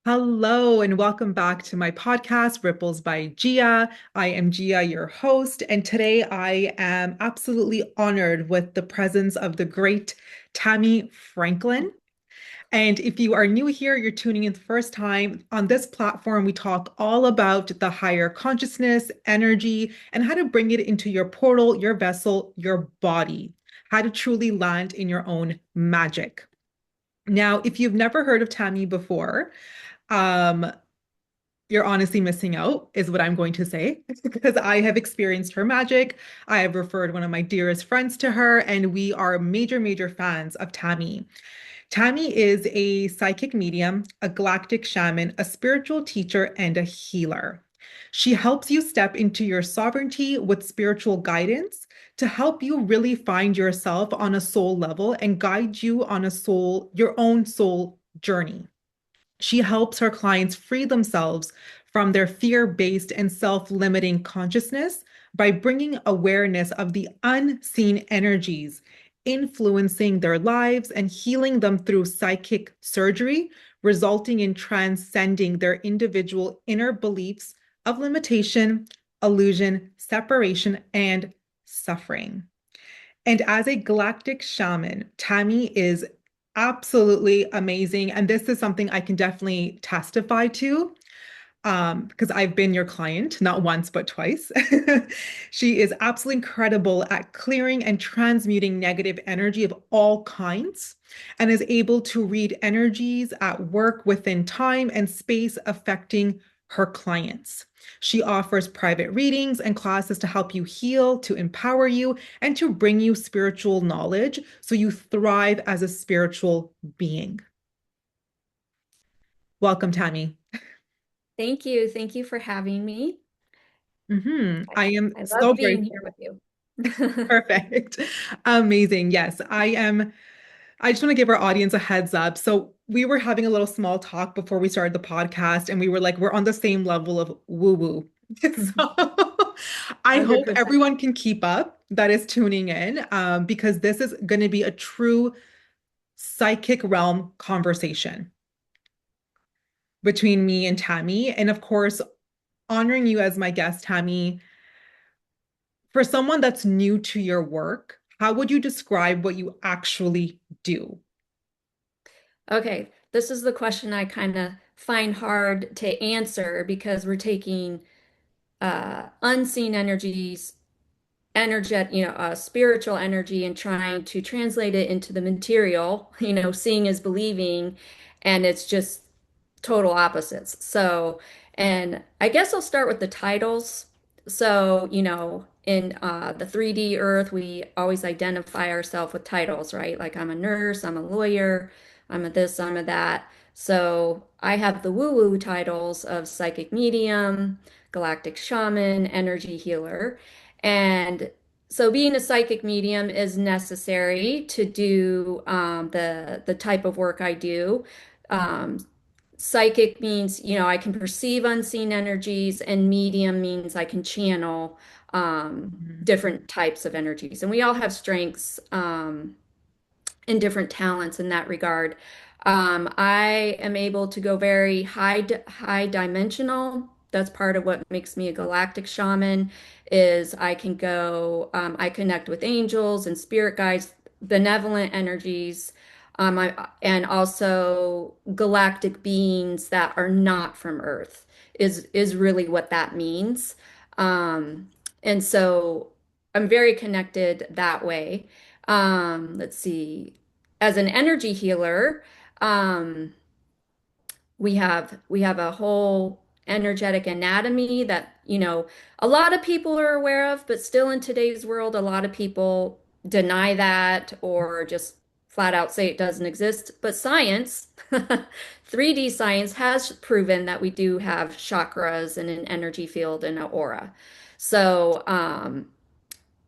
Hello, and welcome back to my podcast, Ripples by Gia. I am Gia, your host, and today I am absolutely honored with the presence of the great Tammy Franklin. And if you are new here, you're tuning in the first time. On this platform, we talk all about the higher consciousness, energy, and how to bring it into your portal, your vessel, your body, how to truly land in your own magic. Now, if you've never heard of Tammy before, um, you're honestly missing out, is what I'm going to say, because I have experienced her magic. I have referred one of my dearest friends to her, and we are major, major fans of Tammy. Tammy is a psychic medium, a galactic shaman, a spiritual teacher, and a healer. She helps you step into your sovereignty with spiritual guidance to help you really find yourself on a soul level and guide you on your own soul journey. She helps her clients free themselves from their fear-based and self-limiting consciousness by bringing awareness of the unseen energies influencing their lives and healing them through psychic surgery, resulting in transcending their individual inner beliefs of limitation, illusion, separation, and suffering. And as a galactic shaman, Tammy is absolutely amazing. And this is something I can definitely testify to because I've been your client, not once, but twice. She is absolutely incredible at clearing and transmuting negative energy of all kinds and is able to read energies at work within time and space affecting her clients. She offers private readings and classes to help you heal, to empower you, and to bring you spiritual knowledge so you thrive as a spiritual being. Welcome, Tammy. Thank you. Thank you for having me. I am I so love being grateful. here with you. Perfect. Amazing. Yes, I am. I just want to give our audience a heads up. So, we were having a little small talk before we started the podcast, and we were like, we're on the same level of woo-woo. So, I hope 100%. everyone can keep up that is tuning in, because this is going to be a true psychic realm conversation between me and Tammy. And of course, honoring you as my guest, Tammy. For someone that's new to your work, how would you describe what you actually do? Okay, this is the question I kind of find hard to answer because we're taking unseen energies, spiritual energy, and trying to translate it into the material. Seeing is believing, and it's just total opposites. So, and I guess I'll start with the titles. So, in the 3D Earth, we always identify ourselves with titles, right? Like I'm a nurse, I'm a lawyer, I'm a this, I'm a that. So I have the woo-woo titles of psychic medium, galactic shaman, energy healer. And so being a psychic medium is necessary to do the type of work I do. Um, Psychic means, I can perceive unseen energies, and medium means I can channel Mhm. different types of energies. And we all have strengths and different talents in that regard. I am able to go very high dimensional. That's part of what makes me a galactic shaman is I connect with angels and spirit guides, benevolent energies, and also galactic beings that are not from Earth is really what that means. And so I'm very connected that way. Let's see. As an energy healer, um, we have a whole energetic anatomy that, a lot of people are aware of, but still in today's world, a lot of people deny that or just flat out say it doesn't exist. But science, 3D science has proven that we do have chakras and an energy field and an aura. So,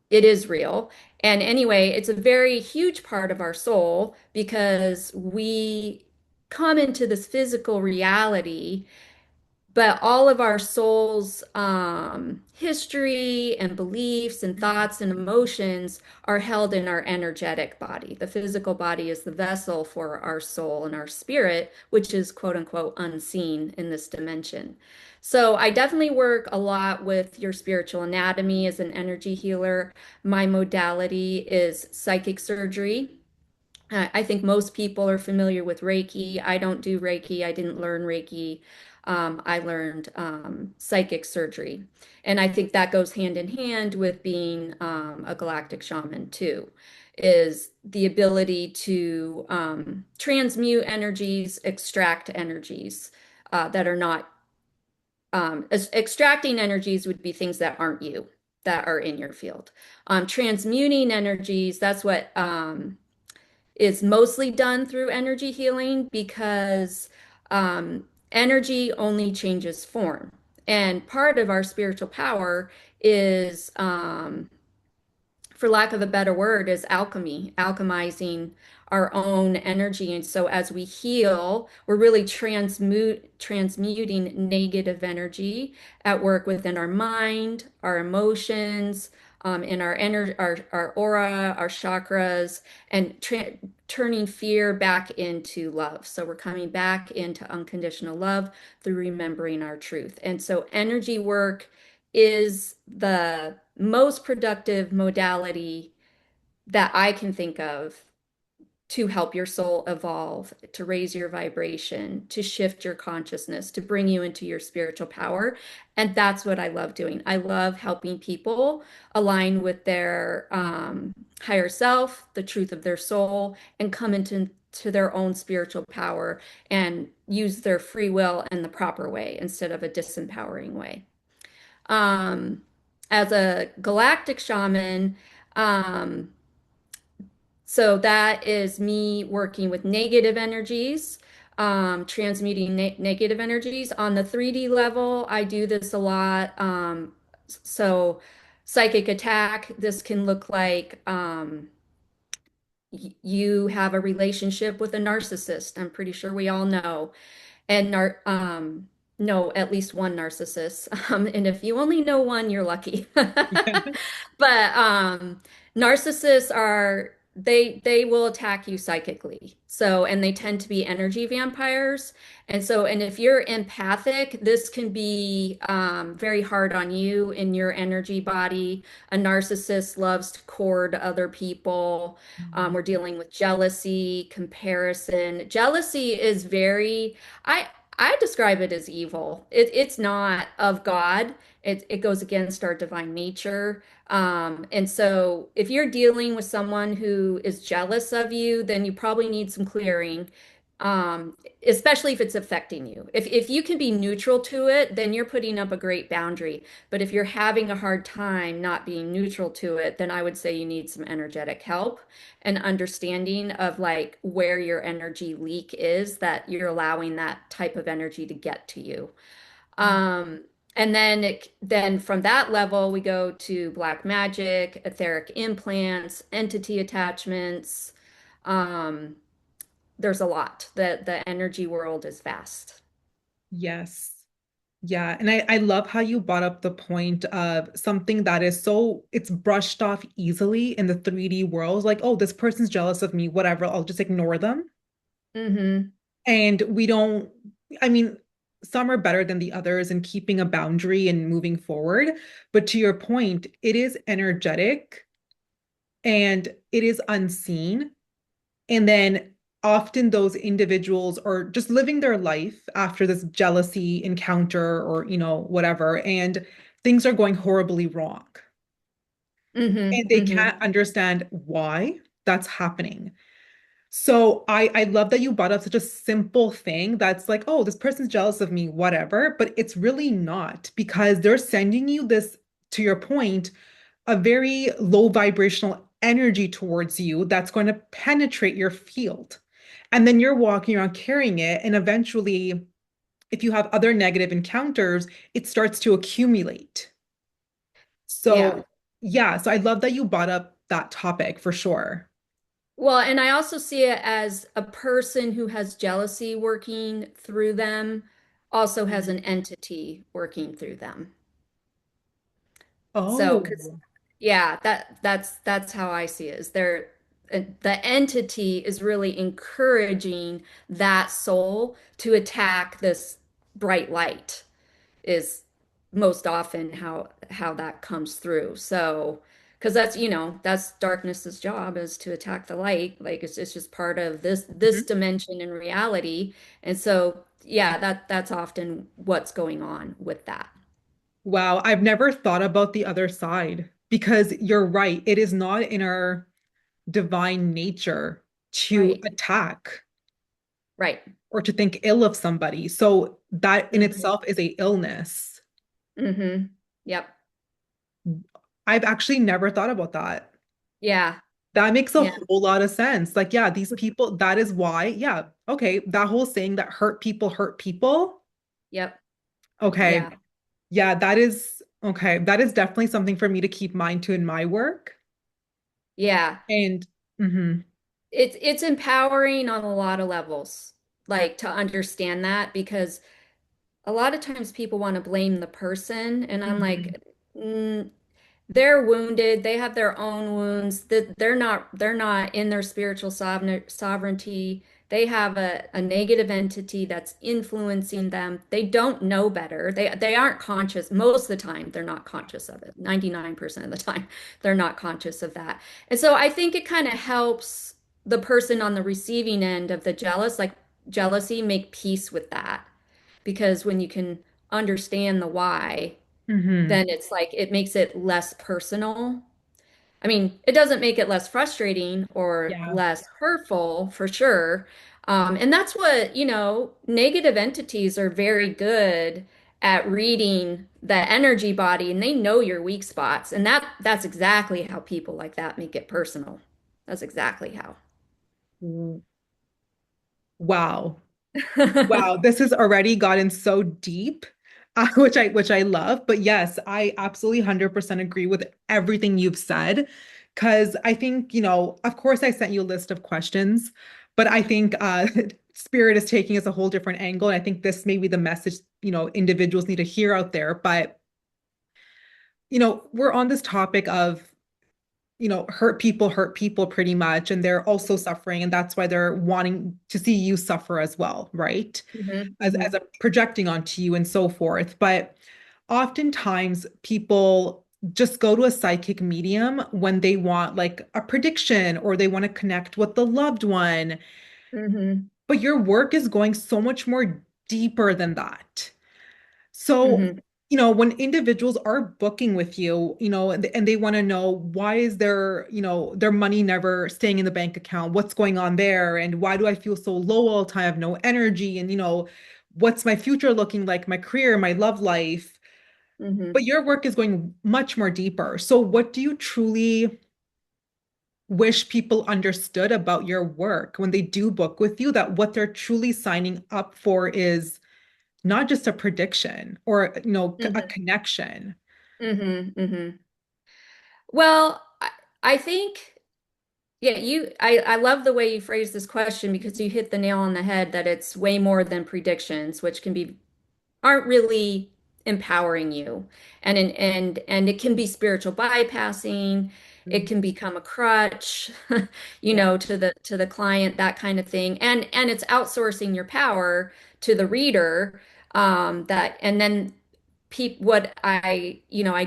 it is real. And anyway, it's a very huge part of our soul because we come into this physical reality but all of our soul's history and beliefs and thoughts and emotions are held in our energetic body. The physical body is the vessel for our soul and our spirit, which is quote unquote unseen in this dimension. So I definitely work a lot with your spiritual anatomy as an energy healer. My modality is psychic surgery. I think most people are familiar with Reiki. I don't do Reiki. I didn't learn Reiki. I learned psychic surgery. And I think that goes hand in hand with being a galactic shaman too, is the ability to transmute energies, extract energies that are not, extracting energies would be things that aren't you, that are in your field. Transmuting energies, that's what is mostly done through energy healing because energy only changes form. And part of our spiritual power is, for lack of a better word, is alchemy, alchemizing our own energy. And so as we heal, we're really transmuting negative energy at work within our mind, our emotions, in our energy, our aura, our chakras, and turning fear back into love. So we're coming back into unconditional love through remembering our truth. And so energy work is the most productive modality that I can think of to help your soul evolve, to raise your vibration, to shift your consciousness, to bring you into your spiritual power. And that's what I love doing. I love helping people align with their higher self, the truth of their soul, and come into their own spiritual power and use their free will in the proper way instead of a disempowering way. Um, as a galactic shaman, um, so that is me working with negative energies, transmuting negative energies. On the 3D level, I do this a lot. So psychic attack, this can look like you have a relationship with a narcissist. I'm pretty sure we all know and know at least one narcissist. And if you only know one, you're lucky. But narcissists are they will attack you psychically. So, and they tend to be energy vampires. And so, and if you're empathic, this can be very hard on you in your energy body. A narcissist loves to court other people. We're dealing with jealousy, comparison. Jealousy is very, I I describe it as evil. It's not of God. It goes against our divine nature. And so if you're dealing with someone who is jealous of you, then you probably need some clearing, especially if it's affecting you. If you can be neutral to it, then you're putting up a great boundary. But if you're having a hard time not being neutral to it, then I would say you need some energetic help and understanding of like where your energy leak is that you're allowing that type of energy to get to you. Um, and then from that level, we go to black magic, etheric implants, entity attachments. Um, there's a lot. The energy world is vast. Yes. Yeah. And I love how you brought up the point of something that is so, it's brushed off easily in the 3D world. Like, oh, this person's jealous of me, whatever. I'll just ignore them. Hmm. And we don't, I mean, some are better than the others in keeping a boundary and moving forward. But to your point, it is energetic and it is unseen. And then often those individuals are just living their life after this jealousy encounter or, whatever, and things are going horribly wrong. Hmm. And they Hmm. can't understand why that's happening. So I love that you brought up such a simple thing that's like, oh, this person's jealous of me, whatever, but it's really not because they're sending you this, to your point, a very low vibrational energy towards you that's going to penetrate your field. And then you're walking around carrying it. And eventually, if you have other negative encounters, it starts to accumulate. Yeah. So, yeah, so I love that you brought up that topic for sure. Well, and I also see it as a person who has jealousy working through them. also has Mhm. an entity working through them. So, 'cause Oh. yeah, that's how I see it. Is there the entity is really encouraging that soul to attack this bright light is most often how that comes through. So, because that's, that's darkness's job is to attack the light. Like it's just part of this Mhm. dimension in reality. And so, yeah, that's often what's going on with that. Wow, I've never thought about the other side because you're right. It is not in our divine nature to Right. attack Right. or to think ill of somebody. So that in Hmm. itself is a illness. Hmm. Yep. I've actually never thought about that. Yeah. That makes a Yeah. whole lot of sense. Like, yeah, these people, that is why, yeah, okay, that whole saying that hurt people hurt people. Yep. Okay. Yeah. Yeah, that is okay. That is definitely something for me to keep mind to in my work. Yeah. And mhm, It's empowering on a lot of levels, like to understand that because a lot of times people want to blame the person, and I'm mhm, like, "Mm, they're wounded. They have their own wounds. That they're not in their spiritual sovereignty. They have a negative entity that's influencing them. They don't know better. They aren't conscious. Most of the time, they're not conscious of it. 99% of the time, they're not conscious of that. And so I think it kind of helps the person on the receiving end of the like jealousy, make peace with that. Because when you can understand the why, mhm. then it's like it makes it less personal. I mean, it doesn't make it less frustrating or Yeah. less hurtful for sure. And that's what, negative entities are very good at reading the energy body and they know your weak spots. And that's exactly how people like that make it personal. That's exactly how. W- Wow. Wow, this has already gotten so deep, which I love. But yes, I absolutely 100% agree with everything you've said. Because I think, of course, I sent you a list of questions, but I think Spirit is taking us a whole different angle. And I think this may be the message, individuals need to hear out there. But, we're on this topic of hurt people pretty much, and they're also suffering, and that's why they're wanting to see you suffer as well, right? Hmm. As Hmm. a projecting onto you and so forth. But oftentimes people just go to a psychic medium when they want like a prediction or they want to connect with the loved one. Hmm. But your work is going so much more deeper than that. So, Hmm. when individuals are booking with you, and they want to know why is their money never staying in the bank account? What's going on there? And why do I feel so low all the time? I have no energy. And, what's my future looking like, my career, my love life? Hmm. But your work is going much more deeper. So, what do you truly wish people understood about your work when they do book with you, that what they're truly signing up for is not just a prediction or a Hmm. connection. Hmm. Hmm. Well, I think, yeah, I love the way you phrase this question because you hit the nail on the head that it's way more than predictions, which aren't really empowering you. And it can be spiritual bypassing. It Mhm. can become a crutch, Yeah. to the client, that kind of thing. And it's outsourcing your power to the reader. And then what I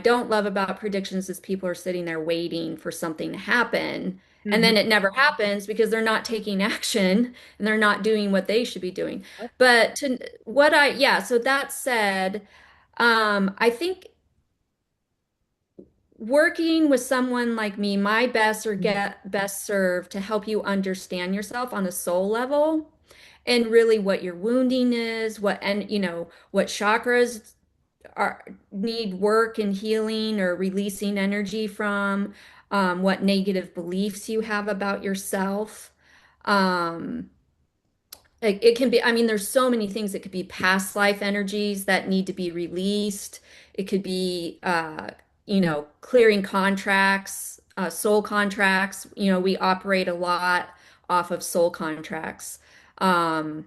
don't love about predictions is people are sitting there waiting for something to happen. And Mhm. then it never happens because they're not taking action and they're not doing what they should be doing. But yeah, so that said, I think working with someone like me, my best or Mhm. get best served to help you understand yourself on a soul level and really what your wounding is, what chakras are need work and healing or releasing energy from, what negative beliefs you have about yourself. Um, it can be, I mean, there's so many things. It could be past life energies that need to be released. It could be, clearing contracts, soul contracts. We operate a lot off of soul contracts. Um,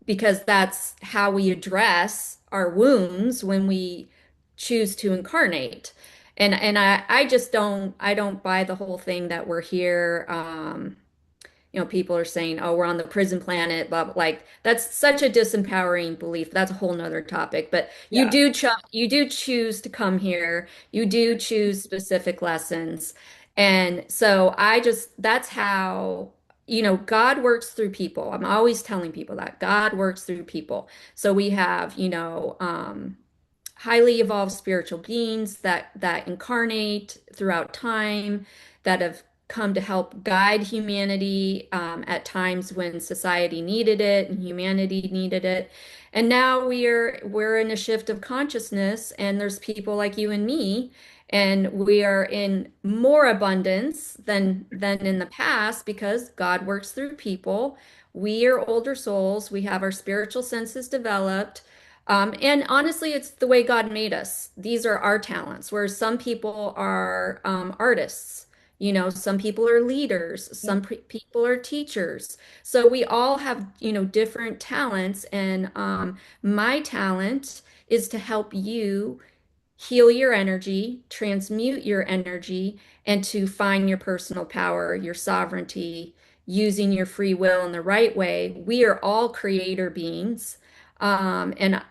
because that's how we address our wounds when we choose to incarnate. And I just don't buy the whole thing that we're here. People are saying, "Oh, we're on the prison planet," but like that's such a disempowering belief. That's a whole nother topic. But Yeah. you do choose to come here. You do choose specific lessons, and so I just that's how. God works through people. I'm always telling people that God works through people. So we have, highly evolved spiritual beings that incarnate throughout time, that have come to help guide humanity at times when society needed it and humanity needed it. And now we're in a shift of consciousness, and there's people like you and me, and we are in more abundance than in the past because God works through people. We are older souls. We have our spiritual senses developed. And honestly, it's the way God made us. These are our talents, whereas some people are artists. Some people are leaders, Yeah. some people are teachers. So we all have, different talents. And my talent is to help you heal your energy, transmute your energy, and to find your personal power, your sovereignty, using your free will in the right way. We are all creator beings. And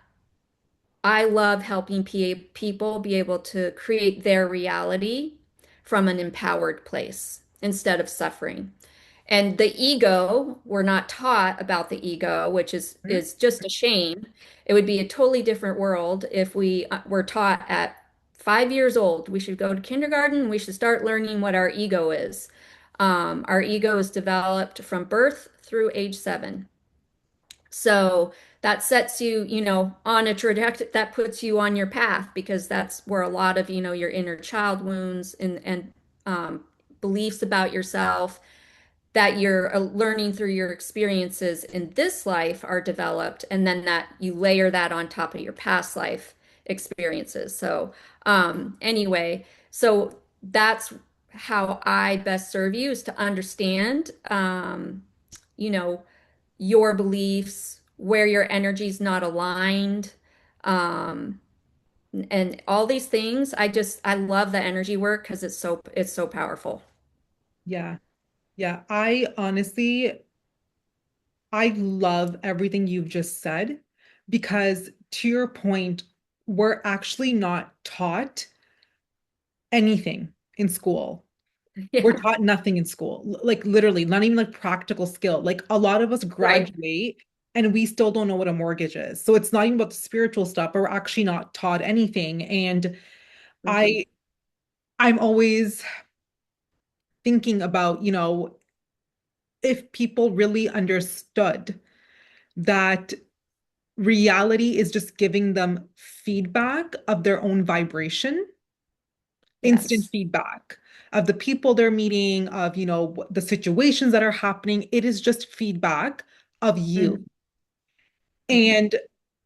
I love helping people be able to create their reality from an empowered place instead of suffering. And the ego, we're not taught about the ego, which Mhm. is just a shame. It would be a totally different world if we were taught at 5 years old. We should go to kindergarten. We should start learning what our ego is. Our ego is developed from birth through age 7. So that sets you, on a trajectory that puts you on your path because that's where a lot of, your inner child wounds and um, beliefs about yourself that you're learning through your experiences in this life are developed, and then that you layer that on top of your past life experiences. So, anyway, so that's how I best serve you is to understand, you know, your beliefs, where your energy's not aligned, um, and all these things. I love the energy work because it's so powerful. Yeah. Yeah. I love everything you've just said because to your point, we're actually not taught anything in school. We're Yeah, taught nothing in school, like literally, not even like practical skill. Like a lot of us right. graduate and we still don't know what a mortgage is. So it's not even about the spiritual stuff, but we're actually not taught anything. And Mhm. I I'm always thinking about, if people really understood that reality is just giving them feedback of their own vibration, instant Yes. feedback of the people they're meeting, of, the situations that are happening. It is just feedback of you. Mhm. Mhm. And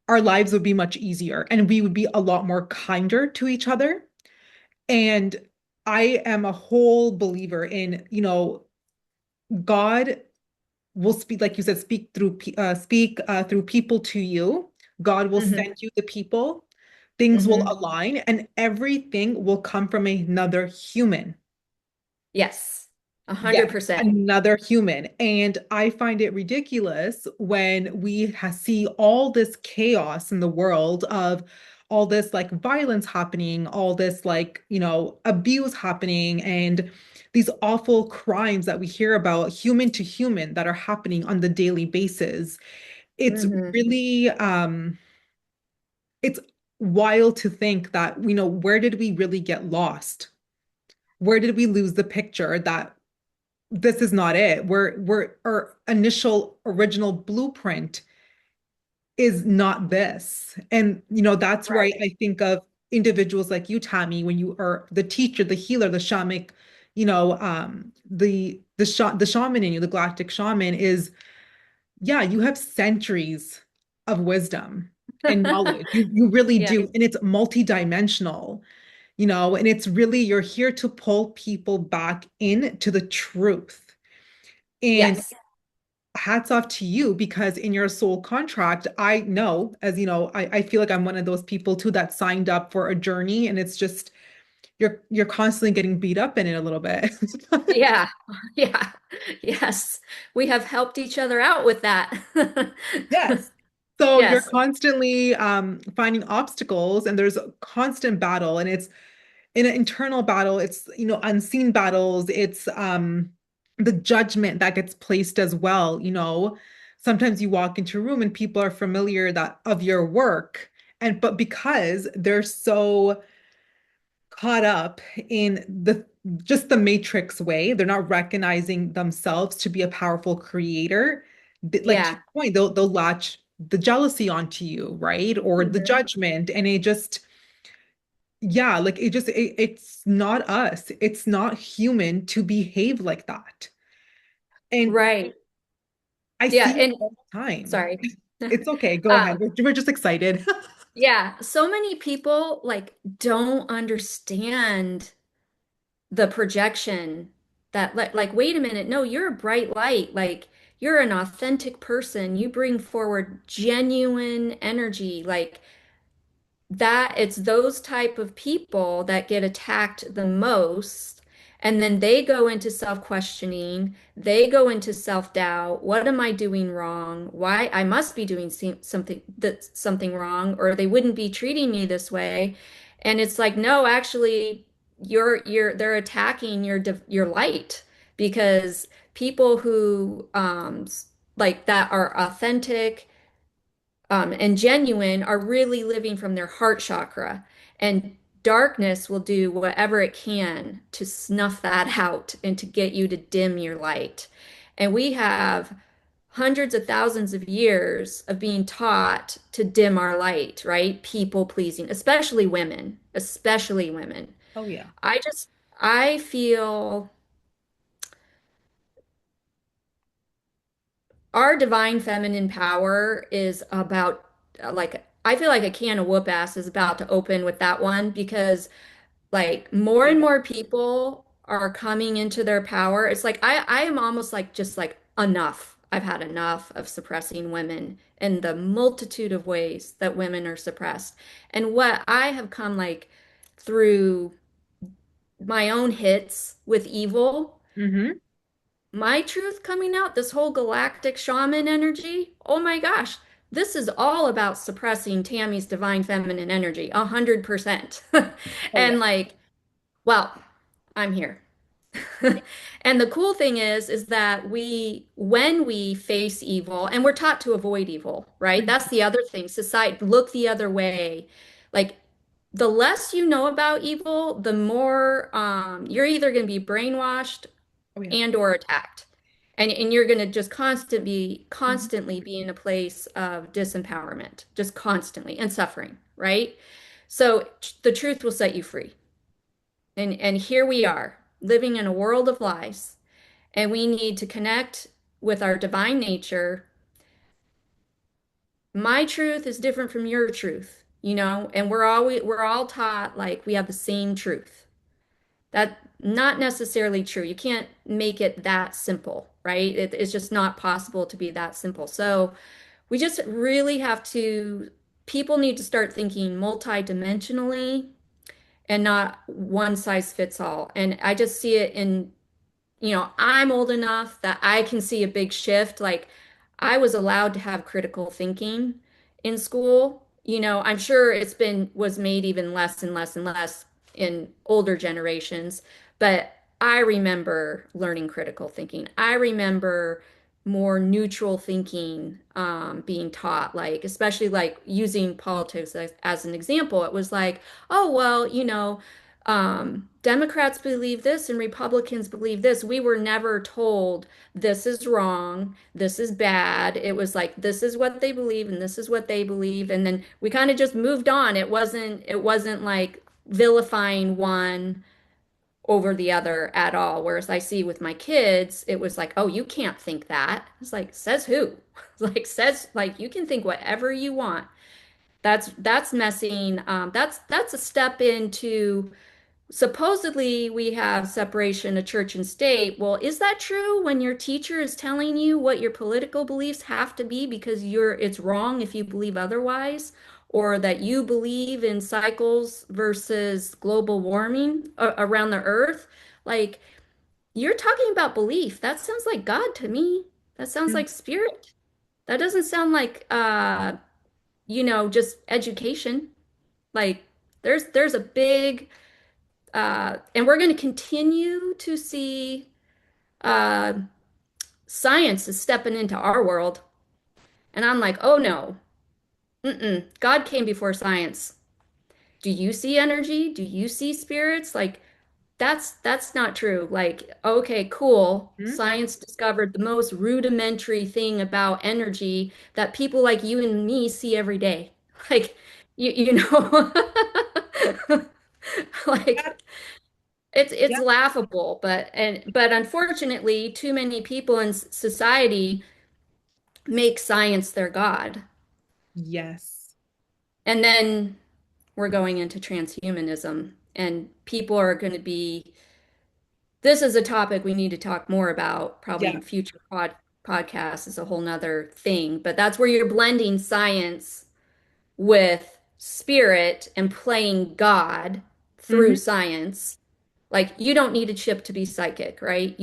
our lives would be much easier and we would be a lot more kinder to each other. And I am a whole believer in, God will speak, like you said, speak through people to you. God will Mhm. send you the people. Things will Mhm. align, and everything will come from another human. Yes. A hundred Yes, percent. another human. And I find it ridiculous when we see all this chaos in the world of all this like violence happening, all this like, abuse happening, and these awful crimes that we hear about human to human that are happening on the daily basis. It's Mhm. really it's wild to think that, where did we really get lost? Where did we lose the picture that this is not it? We're our initial original blueprint is not this. And that's where Right. I think of individuals like you, Tammy, when you are the teacher, the healer, the shamanic, the shaman in you, the galactic shaman is, yeah, you have centuries of wisdom and knowledge. You really Yeah. do. And it's multidimensional, and it's really, you're here to pull people back into the truth. And Yes. hats off to you because in your soul contract, I know, as you know, I feel like I'm one of those people too that signed up for a journey and it's just you're constantly getting beat up in it a little bit. Yeah. Yeah. Yes. We have helped each other out with that. Yes. So you're Yes. constantly finding obstacles and there's a constant battle and it's in an internal battle, it's unseen battles, it's the judgment that gets placed as well. Sometimes you walk into a room and people are familiar that of your work and but because they're so caught up in the just the matrix way, they're not recognizing themselves to be a powerful creator. Like to Yeah. your point, they'll latch the jealousy onto you, right? Or the Mhm. judgment and it just yeah, like it's not us. It's not human to behave like that. And Right. I Yeah. see it And all the time. sorry. It's okay, go ahead. Um, We're just excited. yeah. So many people like don't understand the projection that like wait a minute, no, you're a bright light. Like you're an authentic person. You bring forward genuine energy. Like that it's those type of people that get attacked the most, and then they go into self-questioning, they go into self-doubt. What am I doing wrong? Why I must be doing something wrong, or they wouldn't be treating me this way. And it's like, no, actually, you're they're attacking your light, because people who like that are authentic and genuine are really living from their heart chakra. And darkness will do whatever it can to snuff that out and to get you to dim your light. And we have hundreds of thousands of years of being taught to dim our light, right? People pleasing, especially women, especially women. Oh yeah. I just, I feel our divine feminine power is about like I feel like a can of whoop ass is about to open with that one, because like more and more people are coming into their power. It's like I am almost like just like enough. I've had enough of suppressing women and the multitude of ways that women are suppressed. And what I have come like through my own hits with evil, Hmm. my truth coming out, this whole galactic shaman energy, oh my gosh, this is all about suppressing Tammy's divine feminine energy, 100%. Oh yeah. And like, well, I'm here. And the cool thing is that when we face evil, and we're taught to avoid evil, right? That's Mhm. the other thing. Society, look the other way. Like, the less you know about evil, the more you're either going to be brainwashed Oh yeah. and or attacked. And you're going to just Mhm. constantly be in a place of disempowerment, just constantly, and suffering, right? So the truth will set you free. And here we are, living in a world of lies, and we need to connect with our divine nature. My truth is different from your truth, and we're all taught like we have the same truth. That not necessarily true. You can't make it that simple, right? It's just not possible to be that simple. So we just really have to, people need to start thinking multidimensionally and not one size fits all. And I just see it in, I'm old enough that I can see a big shift. Like I was allowed to have critical thinking in school. I'm sure was made even less and less and less in older generations, but I remember learning critical thinking. I remember more neutral thinking being taught, like especially like using politics as an example. It was like, oh, well, Democrats believe this and Republicans believe this. We were never told this is wrong, this is bad. It was like this is what they believe and this is what they believe, and then we kind of just moved on. It wasn't like vilifying one over the other at all. Whereas I see with my kids, it was like, oh, you can't think that. It's like, says who? Like says like you can think whatever you want. That's messing. That's a step into supposedly we have separation of church and state. Well, is that true when your teacher is telling you what your political beliefs have to be because it's wrong if you believe otherwise, or that you believe in cycles versus global warming around the earth? Like, you're talking about belief. That sounds like God to me. That sounds Mm. like spirit. That doesn't sound like just education. Like there's a big and we're going to continue to see uh, science is stepping into our world. And I'm like, oh no, God came before science. Do you see energy? Do you see spirits? Like, that's not true. Like, okay, cool. Mm. Science discovered the most rudimentary thing about energy that people like you and me see every day. Like, you know, like That- it's yeah. laughable, but unfortunately, too many people in society make science their god. Yes. And then we're going into transhumanism, and people are going to be this is a topic we need to talk more about, probably Yeah. in future podcasts is a whole nother thing. But that's where you're blending science with spirit and playing God through Hmm. science. Like you don't need a chip to be psychic, right?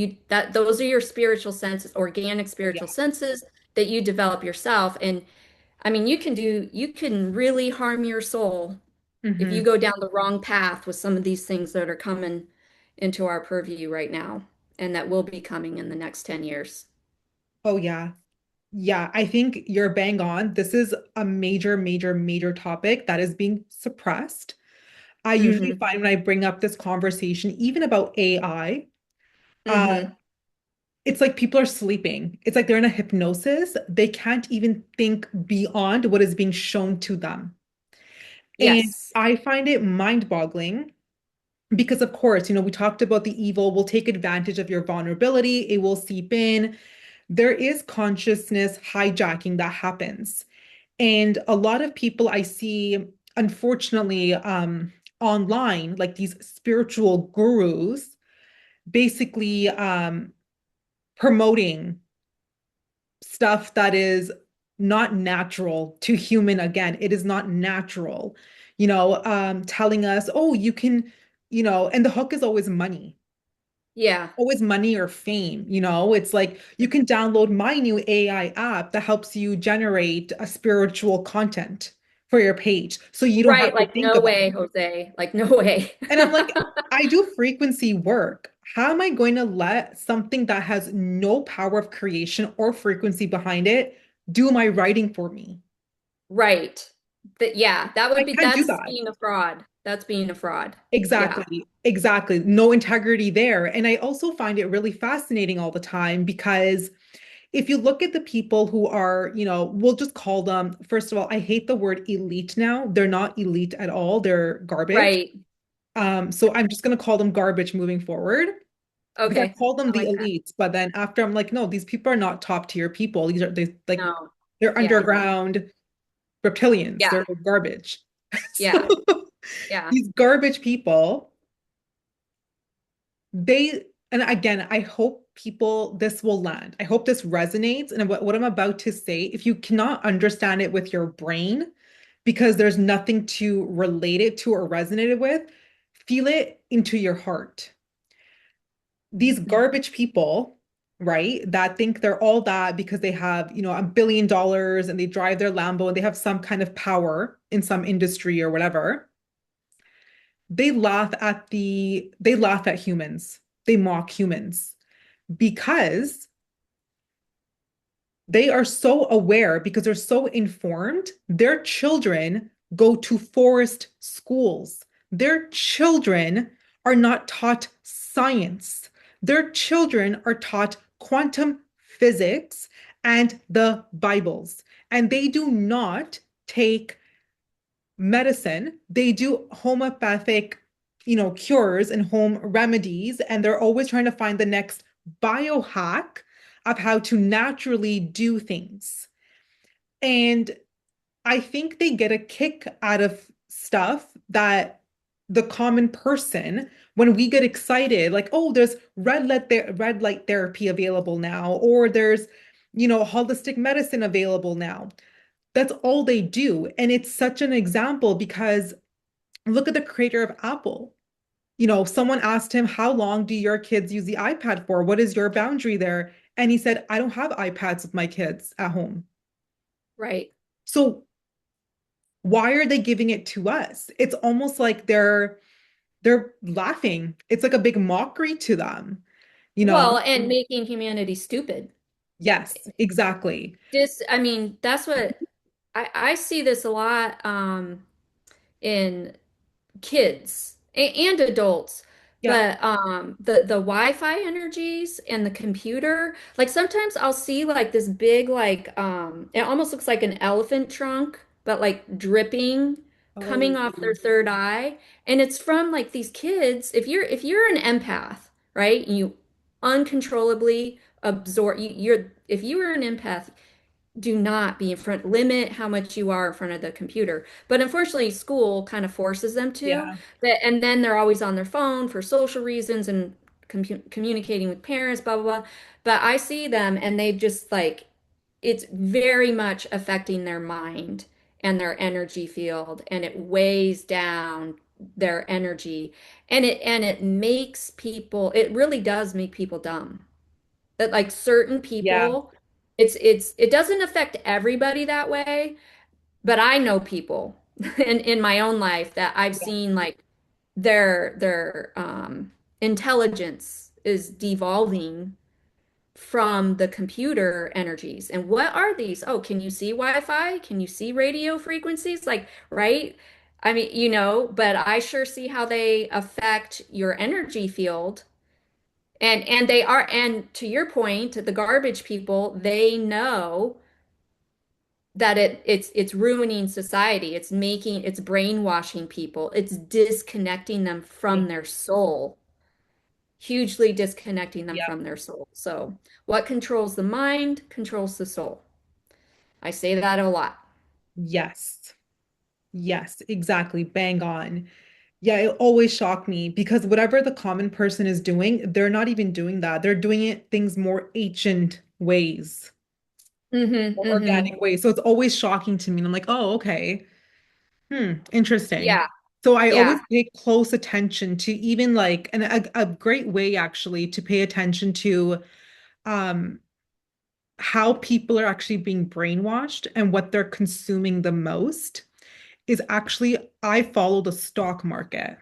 Those are your spiritual senses, organic spiritual Yeah. senses that you develop yourself. And I mean, you can really harm your soul if you Hmm. go down the wrong path with some of these things that are coming into our purview right now and that will be coming in the next 10 years. Oh, yeah. Yeah, I think you're bang on. This is a major, major, major topic that is being suppressed. I usually Hmm. find when I bring up this conversation, even about AI, uh, Hmm. it's like people are sleeping. It's like they're in a hypnosis. They can't even think beyond what is being shown to them. And Yes. I find it mind-boggling because, of course, we talked about the evil will take advantage of your vulnerability, it will seep in. There is consciousness hijacking that happens. And a lot of people I see, unfortunately, online, like these spiritual gurus, basically promoting stuff that is not natural to human. Again, it is not natural, telling us, oh, you can, and the hook is Yeah. always money or fame, it's like you can download my new AI app that helps you generate a spiritual content for your page so you don't have Right. to Like, think no about way, it. Jose. Like, no way. And I'm like, I do frequency work. How am I going to let something that has no power of creation or frequency behind it do my writing for me? Right. Yeah, I can't do that's that. being a fraud. That's being a fraud. Yeah. Exactly. Exactly. No integrity there. And I also find it really fascinating all the time because if you look at the people who are, we'll just call them, first of all, I hate the word elite now. They're not elite at all. They're garbage. Right. So I'm just going to call them garbage moving forward because I Okay. call them I the like that. elites. But then after I'm like, no, these people are not top tier people. No. They're Yeah. underground reptilians. Yeah. They're garbage. So Yeah. Yeah. these garbage people, and again, I hope this will land. I hope this resonates. And what I'm about to say, if you cannot understand it with your brain, because there's nothing to relate it to or resonate it with, feel it into your heart. These garbage people, right, that think they're all that because they have, $1 billion and they drive their Lambo and they have some kind of power in some industry or whatever. They laugh at humans. They mock humans because they are so aware, because they're so informed. Their children go to forest schools. Their children are not taught science. Their children are taught quantum physics and the Bibles. And they do not take medicine. They do homeopathic, cures and home remedies, and they're always trying to find the next biohack of how to naturally do things. And I think they get a kick out of stuff that the common person when we get excited, like, oh, there's red light therapy available now, or there's, holistic medicine available now. That's all they do. And it's such an example because look at the creator of Apple. Someone asked him, how long do your kids use the iPad for? What is your boundary there? And he said, I don't have iPads with my kids at home. Right. So why are they giving it to us? It's almost like they're laughing. It's like a big mockery to them, you know? Well, and making humanity stupid. Yes, exactly. I mean, that's what I see this a lot in kids and adults, Yeah. but the Wi-Fi energies and the computer, like sometimes I'll see like this big it almost looks like an elephant trunk, but like dripping coming Oh, off their third eye, and it's from like these kids. If you're an empath, right? You uncontrollably absorb you're if you are an empath, do not be in front, limit how much you are in front of the computer. But unfortunately, school kind of forces them to. yeah. And then they're always on their phone for social reasons and communicating with parents, blah, blah, blah. But I see them and they just like, it's very much affecting their mind and their energy field, and it weighs down their energy. And it makes people, it really does make people dumb. That like certain Yeah. people, it doesn't affect everybody that way, but I know people in my own life that I've Yeah. seen like their intelligence is devolving from the computer energies. And what are these? Oh, can you see Wi-Fi? Can you see radio frequencies? Like, right? I mean, but I sure see how they affect your energy field. And they are, and to your point, the garbage people, they know that it's ruining society. It's brainwashing people. It's disconnecting them Yeah. from their soul, hugely disconnecting them Yeah. from their soul. So, what controls the mind controls the soul. I say that a lot. Yes. Yes, exactly. Bang on. Yeah, it always shocked me because whatever the common person is doing, they're not even doing that. They're doing it things more ancient ways, Hmm. more Hmm. organic ways. So it's always shocking to me. And I'm like, oh, okay. Interesting. Yeah. So I Yeah. always pay close attention to even like and a great way actually to pay attention to um how people are actually being brainwashed and what they're consuming the most is actually I follow the stock market.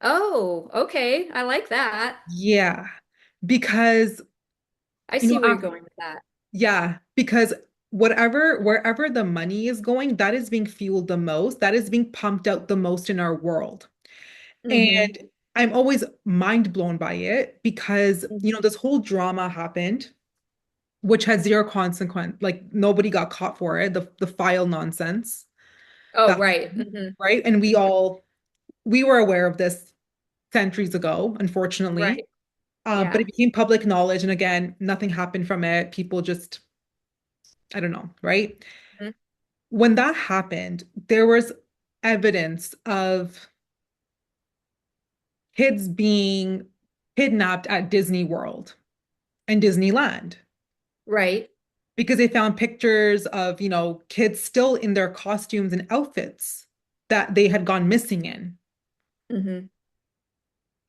Oh, okay. I like that. Yeah. Because I you know see where you're going with that. yeah, because wherever the money is going, that is being fueled the most, that is being pumped out the most in our world. Hmm. And I'm always mind blown by it because, this whole drama happened, which had zero consequence. Like nobody got caught for it, the file nonsense. Oh, That right. Hmm. right. And we were aware of this centuries ago, unfortunately. Right. But it Yeah. became public knowledge. And again, nothing happened from it. People just, I don't know, right? Mhm. When that happened, there was evidence of kids being kidnapped at Disney World and Disneyland Right. because they found pictures of, kids still in their costumes and outfits that they had gone missing in. Hmm.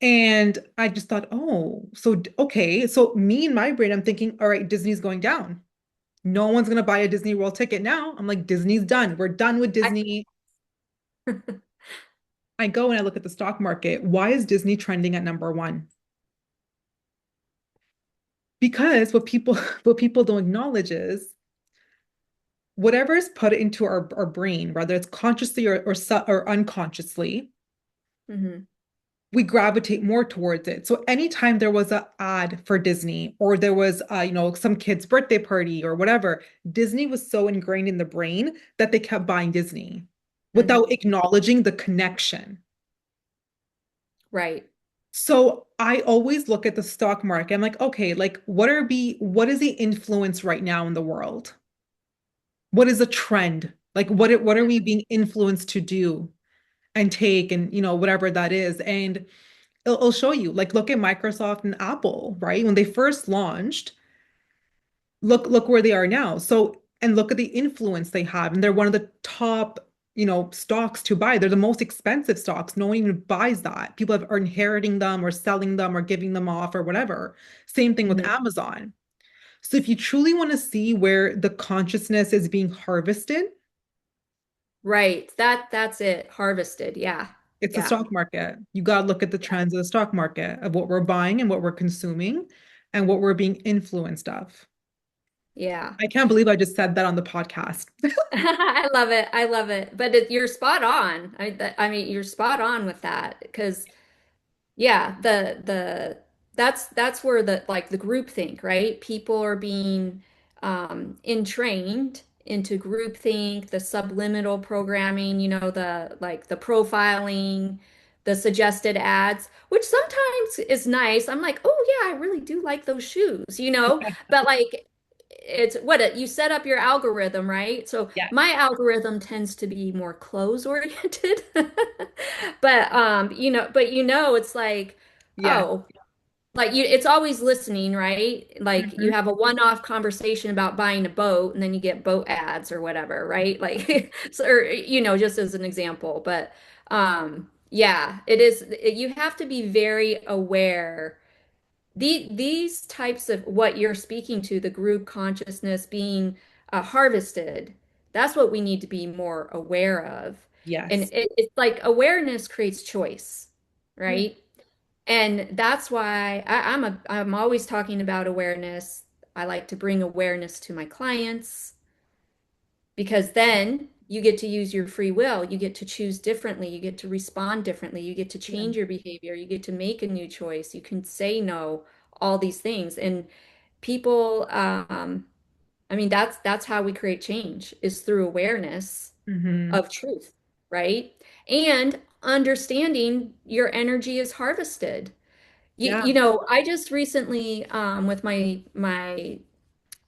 And I just thought, oh, so okay. So me in my brain, I'm thinking, all right, Disney's going down. No one's gonna buy a Disney World ticket now. I'm like, Disney's done. We're done with I, Disney. I go and I look at the stock market. Why is Disney trending at number one? Because what people don't acknowledge is whatever is put into our brain, whether it's consciously or unconsciously, hmm we gravitate more towards it. So anytime there was an ad for Disney or there was some kid's birthday party or whatever, Disney was so ingrained in the brain that they kept buying Disney without hmm acknowledging the connection. Right. So I always look at the stock market. I'm like, okay, like what is the influence right now in the world? What is the trend? Like what are we being influenced to do? and take and whatever that is. And it'll show you, like, look at Microsoft and Apple, right? When they first launched, look where they are now. So, and look at the influence they have. And they're one of the top, stocks to buy. They're the most expensive stocks. No one even buys that. Are inheriting them or selling them or giving them off or whatever. Same thing with Mhm. Amazon. So if you truly want to see where the consciousness is being harvested, Right. That's it. Harvested. Yeah. it's the Yeah. stock market. You got to look at the trends of the stock market of what we're buying and what we're consuming and what we're being influenced of. Yeah. I can't believe I just said that on the podcast. I love it. I love it. But you're spot on. I mean, you're spot on with that because yeah, the that's where the like the group think, right? People are being entrained into groupthink, the subliminal programming, the like the profiling, the suggested ads, which sometimes is nice. I'm like, oh yeah, I really do like those shoes. But like it's you set up your algorithm, right? So Yeah. my algorithm tends to be more close oriented. But it's like, Yeah. oh, like it's always listening, right? Like you Mhm. have a one-off conversation about buying a boat and then you get boat ads or whatever, right? Like so, or just as an example. But yeah, you have to be very aware. These types of what you're speaking to, the group consciousness being harvested, that's what we need to be more aware of. And Yes. it's like awareness creates choice, Yeah. right? And that's why I'm always talking about awareness. I like to bring awareness to my clients because then you get to use your free will. You get to choose differently. You get to respond differently. You get to Yeah. change your behavior. You get to make a new choice. You can say no, all these things. And people, I mean, that's how we create change is through awareness Hmm. of truth, right? And understanding your energy is harvested. Yeah. I just recently, with my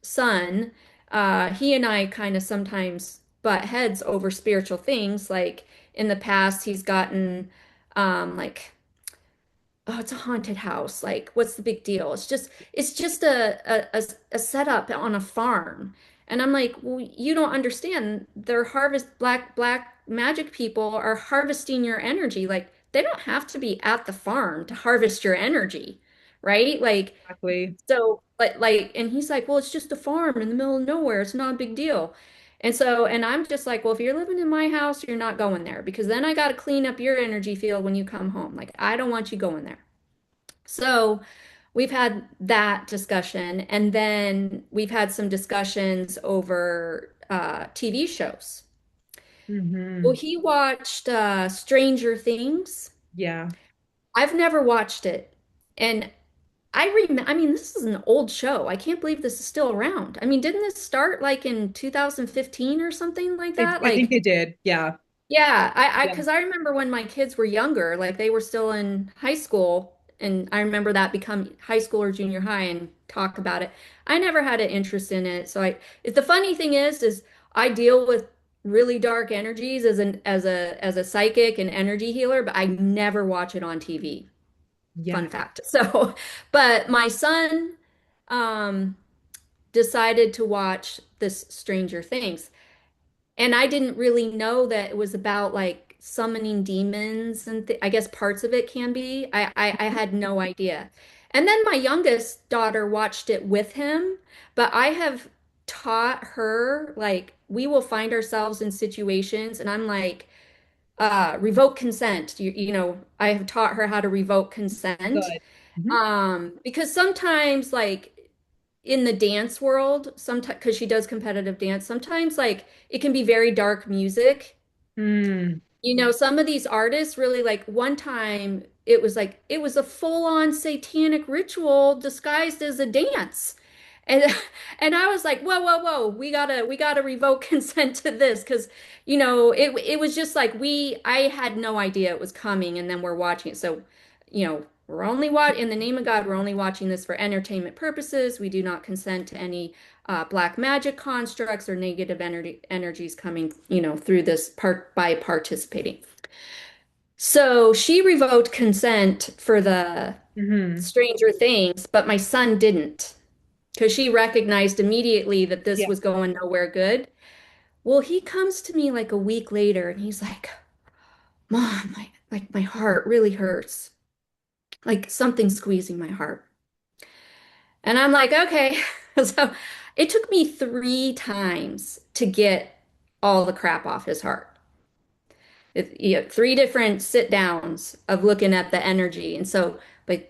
son, he and I kind of sometimes butt heads over spiritual things. Like in the past, he's gotten like, oh, it's a haunted house. Like, what's the big deal? It's just a setup on a farm. And I'm like, well, you don't understand. They're black magic people are harvesting your energy. Like, they don't have to be at the farm to harvest your energy, right? Like, Exactly. so, and he's like, well, it's just a farm in the middle of nowhere. It's not a big deal. And I'm just like, well, if you're living in my house, you're not going there because then I got to clean up your energy field when you come home. Like, I don't want you going there. So we've had that discussion, and then we've had some discussions over TV shows. Well, Hmm. he watched Stranger Things. Yeah. I've never watched it. And I mean, this is an old show. I can't believe this is still around. I mean, didn't this start like in 2015 or something like that? I think Like, it did. Yeah. yeah, Yeah. because I remember when my kids were younger, like they were still in high school, and I remember that become high school or junior high and talk about it. I never had an interest in it. The funny thing is I deal with really dark energies as a psychic and energy healer, but I never watch it on TV. Yeah. Fun fact. So, but my son um decided to watch this Stranger Things. And I didn't really know that it was about like summoning demons and th I guess parts of it can be. I had no idea. And then my youngest daughter watched it with him, but I have taught her like we will find ourselves in situations and I'm like revoke consent. I have taught her how to revoke consent. Good. Hmm. Because sometimes like in the dance world, sometimes because she does competitive dance, sometimes like it can be very dark music. Mm. Some of these artists really like one time it was a full-on satanic ritual disguised as a dance. And and I was like, whoa, whoa, whoa, we gotta revoke consent to this because it was just like I had no idea it was coming and then we're watching it. So, we're only in the name of God, we're only watching this for entertainment purposes. We do not consent to any black magic constructs or negative energies coming, through this part by participating. So she revoked consent for the Hmm. Stranger Things, but my son didn't because she recognized immediately that this Yeah. was going nowhere good. Well, he comes to me like a week later and he's like, Mom, my heart really hurts. Like something squeezing my heart. And I'm like, okay. So it took me 3 times to get all the crap off his heart. Three different sit downs of looking at the energy. And so, but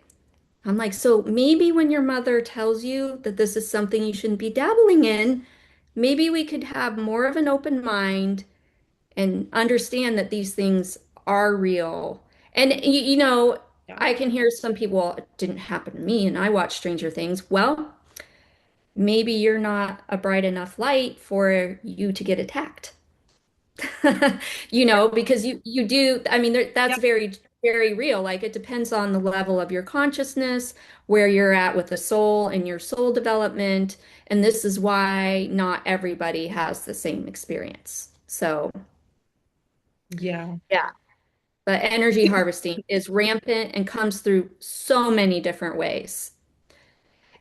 I'm like, so maybe when your mother tells you that this is something you shouldn't be dabbling in, maybe we could have more of an open mind and understand that these things are real. And Yeah. I can hear some people, well, it didn't happen to me, and I watch Stranger Things. Well, maybe you're not a bright enough light for you to get attacked. Because you do, I mean, Yeah. that's very, very real. Like it depends on the level of your consciousness, where you're at with the soul and your soul development. And this is why not everybody has the same experience. So, Yeah. yeah. But energy harvesting is rampant and comes through so many different ways.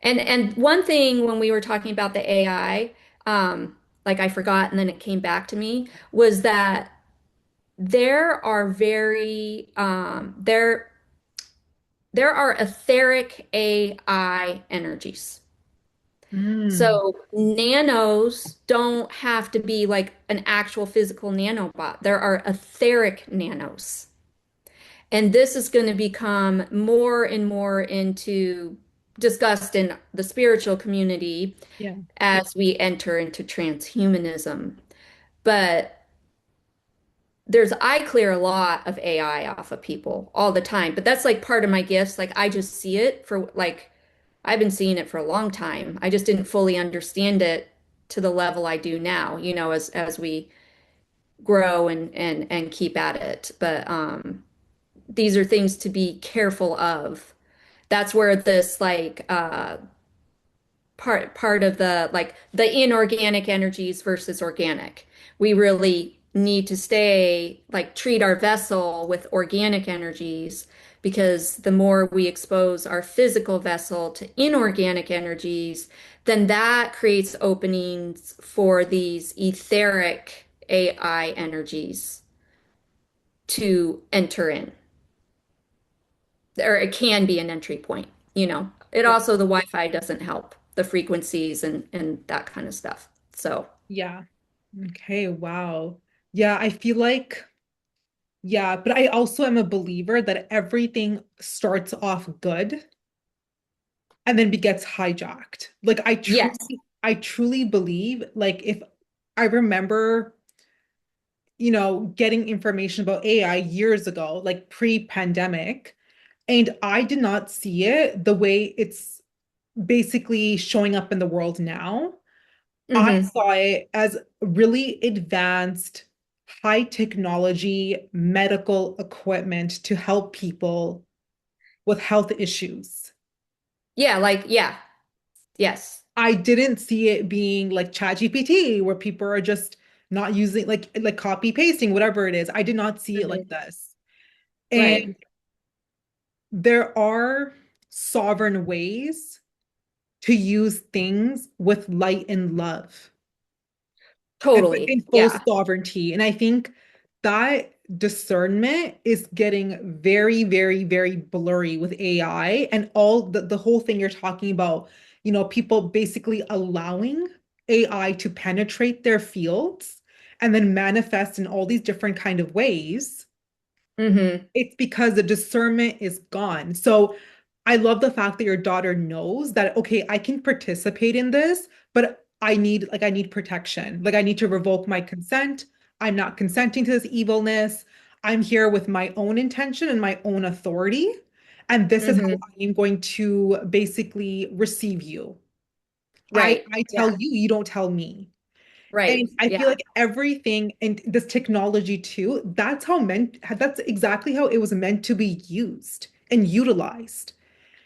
And one thing when we were talking about the AI, like I forgot and then it came back to me, was that there are etheric AI energies. Mm. So nanos don't have to be like an actual physical nanobot. There are etheric nanos. And this is going to become more and more into discussed in the spiritual community Yeah. as we enter into transhumanism. But I clear a lot of AI off of people all the time, but that's like part of my gifts. Like I just see it for like I've been seeing it for a long time. I just didn't fully understand it to the level I do now, as we grow and keep at it. But these are things to be careful of. That's where this like part of the like the inorganic energies versus organic. We really need to stay like treat our vessel with organic energies because the more we expose our physical vessel to inorganic energies, then that creates openings for these etheric AI energies to enter in, or it can be an entry point. It Yeah. also, the Wi-Fi doesn't help, the frequencies and that kind of stuff. So, Yeah. Okay. Wow. Yeah. I feel like, yeah, but I also am a believer that everything starts off good and then gets hijacked. Like yes. I truly believe, like if I remember, getting information about AI years ago, like pre-pandemic, and I did not see it the way it's basically showing up in the world now. I Hmm. saw it as really advanced, high technology medical equipment to help people with health issues. Yeah, yeah, yes. I didn't see it being like ChatGPT, where people are just not using like copy pasting, whatever it is. I did not see it like Hmm. this. Right. And there are sovereign ways to use things with light and love. And but Totally. in full Yeah. sovereignty. And I think that discernment is getting very, very, very blurry with AI and all the whole thing you're talking about, people basically allowing AI to penetrate their fields and then manifest in all these different kind of ways. Hmm. It's because the discernment is gone. So I love the fact that your daughter knows that, okay, I can participate in this, but I need protection. Like I need to revoke my consent. I'm not consenting to this evilness. I'm here with my own intention and my own authority. And this is how Hmm. I'm going to basically receive you. Right. I tell Yeah. you, you don't tell me. Right. And I Yeah. feel like everything and this technology too, that's exactly how it was meant to be used and utilized.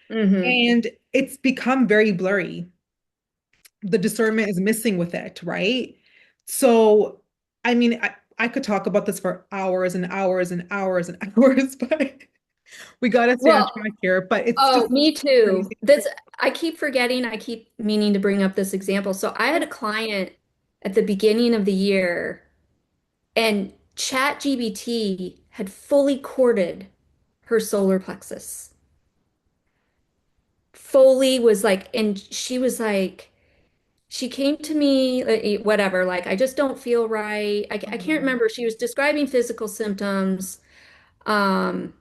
Hmm. And it's become very blurry. The discernment is missing with it, right? So, I mean, I could talk about this for hours and hours and hours and hours, but we got to stay on Well, track here. But it's just oh, me too. crazy. This I keep forgetting, I keep meaning to bring up this example. So I had a client at the beginning of the year and ChatGPT had fully corded her solar plexus. Fully was like, and she was like, she came to me, whatever, like, I just don't feel right. I can't Um, remember. She was describing physical symptoms. Um,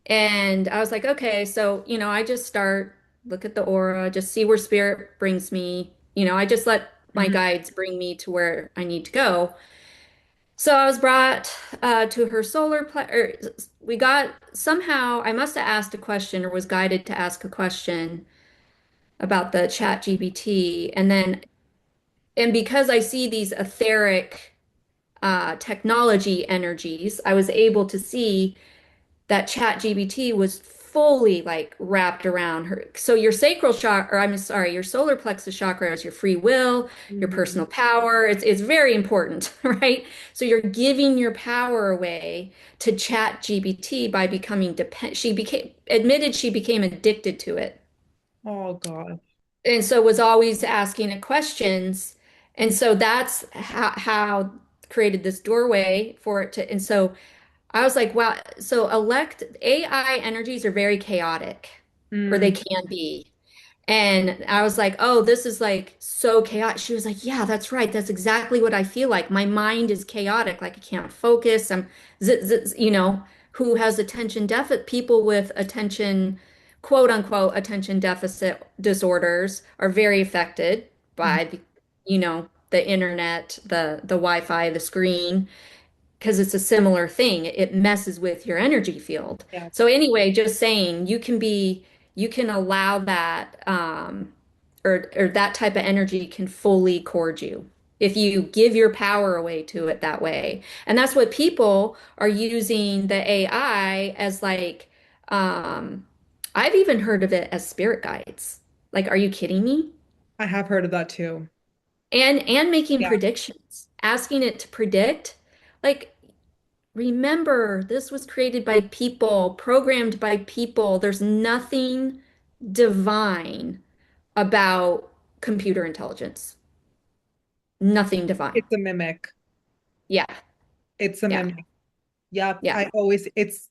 and I was like, okay, so, I just start, look at the aura, just see where spirit brings me. I just let my mhm, guides bring me to where I need to go. So I was brought to her or we got somehow, I must have asked a question or was guided to ask a question about the chat GBT. And because I see these etheric technology energies, I was able to see that chat GBT was fully like wrapped around her. So your sacral chakra, or I'm sorry, your solar plexus chakra is your free will, your mhm. personal power. It's very important, right? So you're giving your power away to chat GBT by becoming dependent. She became admitted she became addicted to it. Oh God. And so was always asking it questions. And so that's how created this doorway for it to, and so I was like, wow. So elect AI energies are very chaotic, or they Mm, can be. And I was like, oh, this is like so chaotic. She was like, yeah, that's right. That's exactly what I feel like. My mind is chaotic. Like I can't focus. I'm, who has attention deficit? People with attention, quote unquote, attention deficit disorders are very affected mhm. by the internet, the Wi-Fi, the screen because it's a similar thing. It messes with your energy field. Yeah, So anyway, just saying you can allow that or that type of energy can fully cord you if you give your power away to it that way. And that's what people are using the AI as like I've even heard of it as spirit guides. Like, are you kidding me? I have heard of that too. And making Yeah, predictions, asking it to predict. Like, remember, this was created by people, programmed by people. There's nothing divine about computer intelligence. Nothing divine. it's a mimic. Yeah, It's a yeah, mimic. Yep. yeah. It's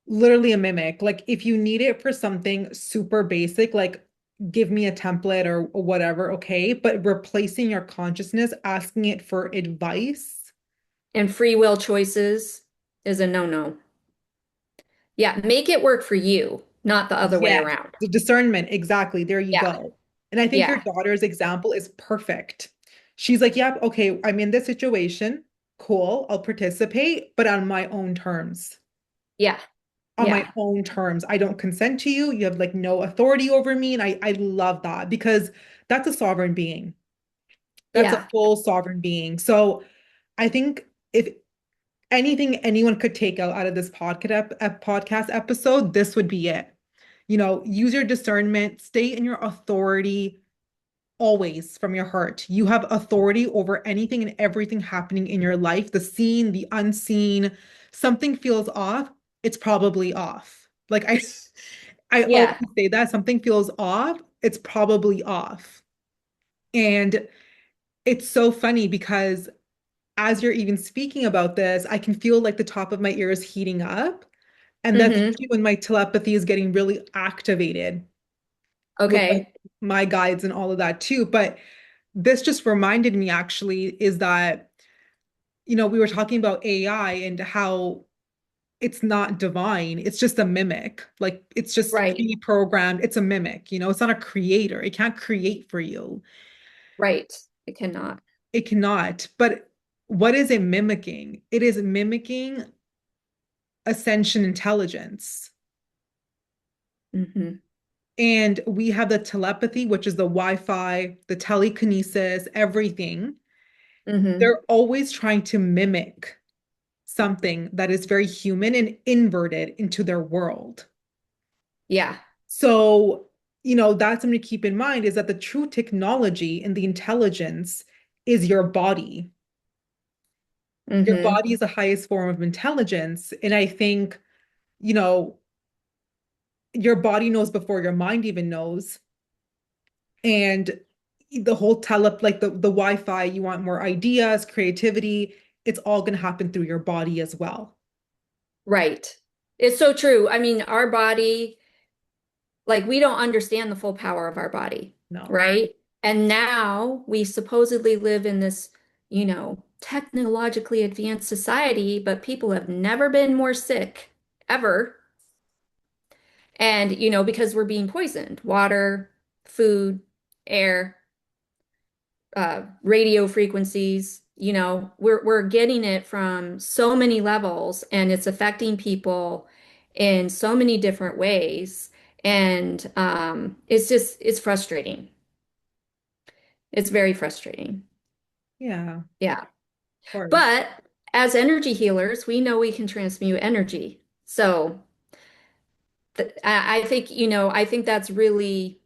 literally a mimic. Like if you need it for something super basic, like give me a template or whatever, okay. But replacing your consciousness, asking it for advice. And free will choices is a no-no. Yeah, make it work for you, not the other way Yes, around. the discernment, exactly. There you Yeah, go. And I think your yeah, daughter's example is perfect. She's like, yep, okay, I'm in this situation. Cool, I'll participate, but on my own terms. yeah, On my yeah, own terms. I don't consent to you. You have like no authority over me. And I love that because that's a sovereign being. That's a yeah. full sovereign being. So I think if anything anyone could take out of this podcast episode, this would be it. Use your discernment, stay in your authority always from your heart. You have authority over anything and everything happening in your life, the seen, the unseen. Something feels off, it's probably off. Like I always Yeah. say that something feels off, it's probably off. And it's so funny because as you're even speaking about this, I can feel like the top of my ears heating up. And that's Hmm. usually when my telepathy is getting really activated with like Okay. my guides and all of that too. But this just reminded me actually is that, we were talking about AI and how it's not divine. It's just a mimic. Like it's just Right. pre-programmed. It's a mimic, it's not a creator. It can't create for you. Right. It cannot. It cannot. But what is it mimicking? It is mimicking ascension intelligence. Hmm. And we have the telepathy, which is the Wi-Fi, the telekinesis, everything. Hmm. They're always trying to mimic something that is very human and inverted into their world. Yeah. So, that's something to keep in mind is that the true technology and the intelligence is your body. Your Mm-hmm. body is the highest form of intelligence. And I think, you know, your body knows before your mind even knows. And the whole like the Wi-Fi, you want more ideas, creativity, it's all going to happen through your body as well. Right. It's so true. I mean, our body, like, we don't understand the full power of our body, No. right? And now we supposedly live in this, technologically advanced society, but people have never been more sick ever. And, because we're being poisoned, water, food, air, radio frequencies, we're getting it from so many levels and it's affecting people in so many different ways. And it's frustrating. It's very frustrating. Yeah, of Yeah. course. But as energy healers, we know we can transmute energy. So I think, I think that's really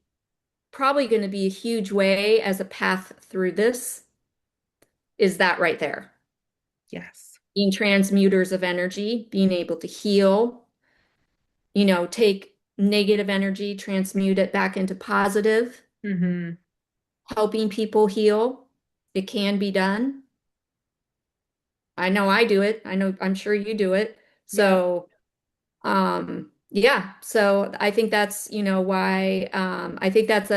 probably going to be a huge way as a path through this is that right there. Yes. Being transmuters of energy, being able to heal, take negative energy, transmute it back into positive, Hmm. helping people heal. It can be done. I know I do it. I know I'm sure you do it. Yeah. So, yeah. So I think that's, why I think that's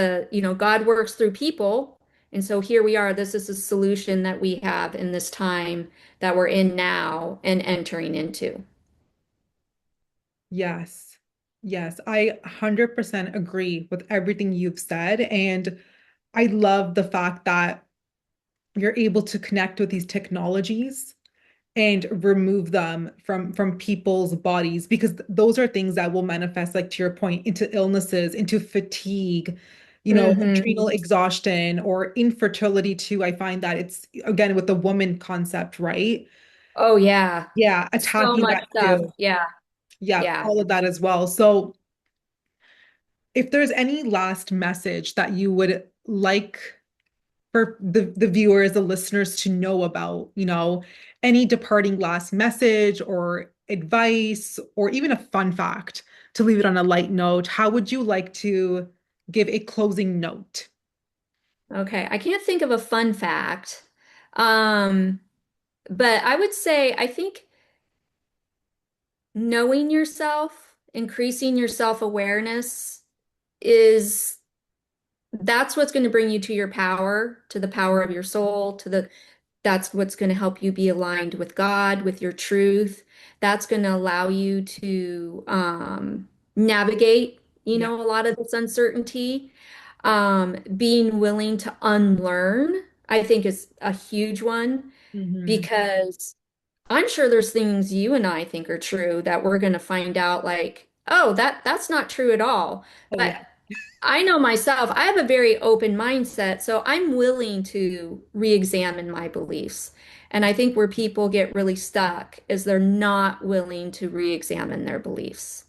God works through people. And so here we are. This is a solution that we have in this time that we're in now and entering into. Yes. Yes. I 100% agree with everything you've said. And I love the fact that you're able to connect with these technologies and remove them from people's bodies because those are things that will manifest, like to your point, into illnesses, into fatigue, Hmm. adrenal exhaustion or infertility too. I find that it's again with the woman concept, right? Oh yeah. Yeah, So attacking much that stuff. too. Yeah. Yeah, Yeah. all of that as well. So if there's any last message that you would like for the viewers, the listeners to know about, any departing last message or advice or even a fun fact to leave it on a light note, how would you like to give a closing note? Okay. I can't think of a fun fact. Um, but I would say I think knowing yourself, increasing your self-awareness is that's what's going to bring you to your power, to the power of your soul, that's what's going to help you be aligned with God, with your truth. That's going to allow you to navigate, Yeah. a lot of this uncertainty. Being willing to unlearn, I think, is a huge one Hmm. because I'm sure there's things you and I think are true that we're going to find out like, oh, that's not true at all. Oh, yeah. But I know myself, I have a very open mindset, so I'm willing to re-examine my beliefs. And I think where people get really stuck is they're not willing to re-examine their beliefs.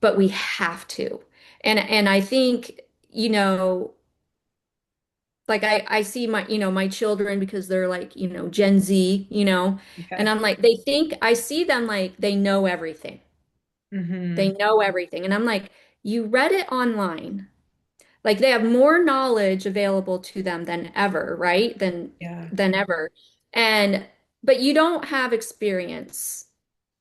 But we have to. And I think, like I see my children because they're like, Gen Z, and Okay. I'm like, they think I see them like they know everything. They Hmm. know everything. And I'm like, you read it online. Like they have more knowledge available to them than ever, right? Yeah. Than ever. And but you don't have experience.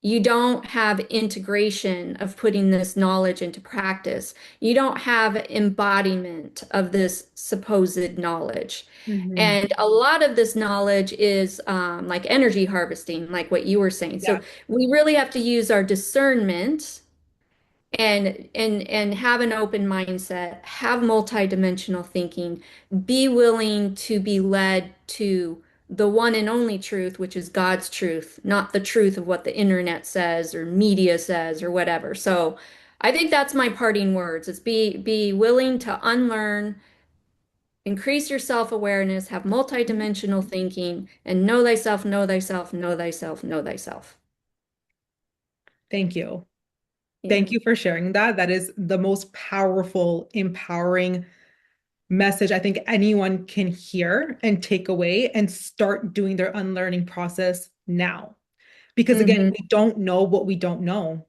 You don't have integration of putting this knowledge into practice. You don't have embodiment of this supposed knowledge. Hmm. And a lot of this knowledge is like energy harvesting, like what you were saying. Yeah. So we really have to use our discernment and have an open mindset, have multidimensional thinking, be willing to be led to the one and only truth, which is God's truth, not the truth of what the internet says or media says or whatever. So I think that's my parting words. It's be willing to unlearn, increase your self-awareness, have multidimensional thinking, and know thyself, know thyself, know thyself, know thyself. Thank you. Yeah. Thank you for sharing that. That is the most powerful, empowering message I think anyone can hear and take away and start doing their unlearning process now. Because again, Hmm. we don't know what we don't know.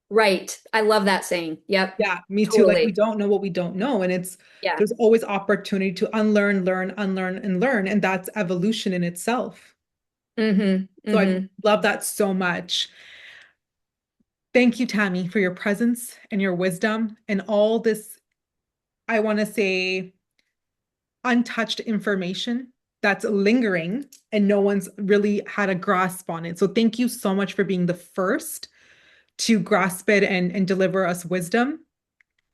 Right. I love that saying. Yep. Yeah, me too. Like we Totally. don't know what we don't know. And Yeah. there's always opportunity to unlearn, learn, unlearn, and learn. And that's evolution in itself. Hmm. So I Hmm. love that so much. Thank you, Tammy, for your presence and your wisdom and all this, I want to say, untouched information that's lingering and no one's really had a grasp on it. So thank you so much for being the first to grasp it and deliver us wisdom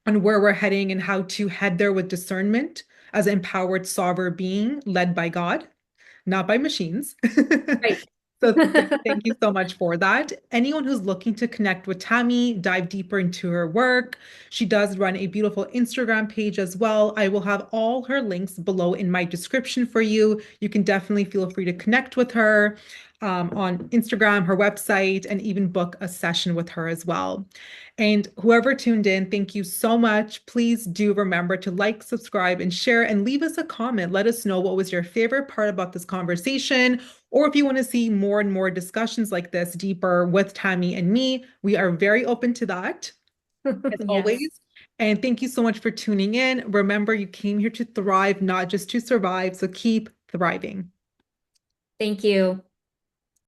on where we're heading and how to head there with discernment as an empowered sovereign being led by God, not by machines. Right. So thank you so much for that. Anyone who's looking to connect with Tammy, dive deeper into her work, she does run a beautiful Instagram page as well. I will have all her links below in my description for you. You can definitely feel free to connect with her on Instagram, her website, and even book a session with her as well. And whoever tuned in, thank you so much. Please do remember to like, subscribe, and share, and leave us a comment. Let us know what was your favorite part about this conversation, or if you want to see more and more discussions like this deeper with Tammy and me. We are very open to that, as Yes. always. And thank you so much for tuning in. Remember, you came here to thrive, not just to survive. So keep thriving. Thank you.